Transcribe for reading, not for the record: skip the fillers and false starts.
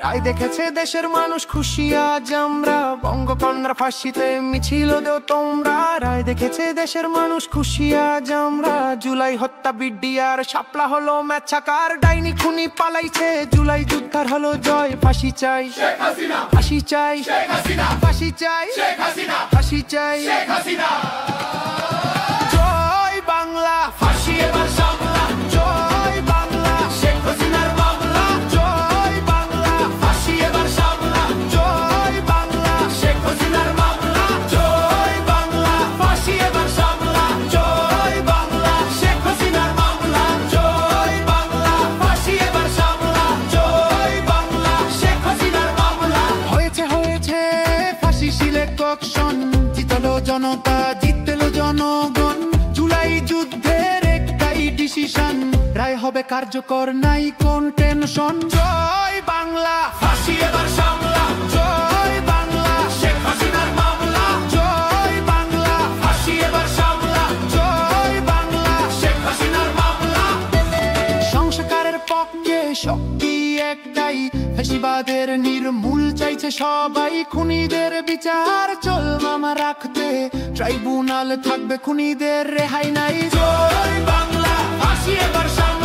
রায় দেখেছে দেশের মানুষ খুশি আজ আমরা, বঙ্গকন্যার ফাঁসিতে মিছিল দেও তোমরা। রায় দেখেছে দেশের মানুষ খুশি আজ আমরা, জুলাই হত্যা বিডিআর শাপলা হলো ম্যাচাকার। ডাইনি খুনি পালাইছে, জুলাই যুদ্ধার হলো জয়। ফাঁসি চাই ফাঁসি চাই ফাঁসি চাই ফাঁসি চাই। জয় বাংলা, ফাঁসি এবার সামলা। জয় বাংলা, শেখ হাসিনার মামলা। জয় বাংলা, ফাঁসি এবার সামলা। জয় বাংলা, শেখ হাসিনার মামলা। জয় বাংলা, ফাঁসি এবার সামলা। জয় বাংলা, শেখ হাসিনার মামলা। জয় বাংলা, ফাঁসি এবার সামলা। জয় বাংলা, শেখ হাসিনার মামলা। হয়েছে হয়েছে ফাঁসি সিলেকশন, জিতলো জনতা, জিতলো জনগণ। জুলাই যুদ্ধের একটাই ডিসিশন, রায় হবে কার্যকর, নাই কোন টেনশন। জয় বাংলা, ফাঁসি এবার সামলা। জয় বাংলা, শেখ হাসিনার মামলা। জয় বাংলা, ফাঁসি এবার সামলা। জয় বাংলা, শেখ হাসিনার মামলা। সংস্কারের পক্ষে শক্তি একটাই, ফ্যাসিবাদের নির্মূল চাইছে সবাই। খুনিদের বিচার চল মামা রাখতে, ট্রাইব্যুনাল থাকবে, খুনিদের রেহাই নাই। জয় বাংলা, ফাঁসি এবার সামলা।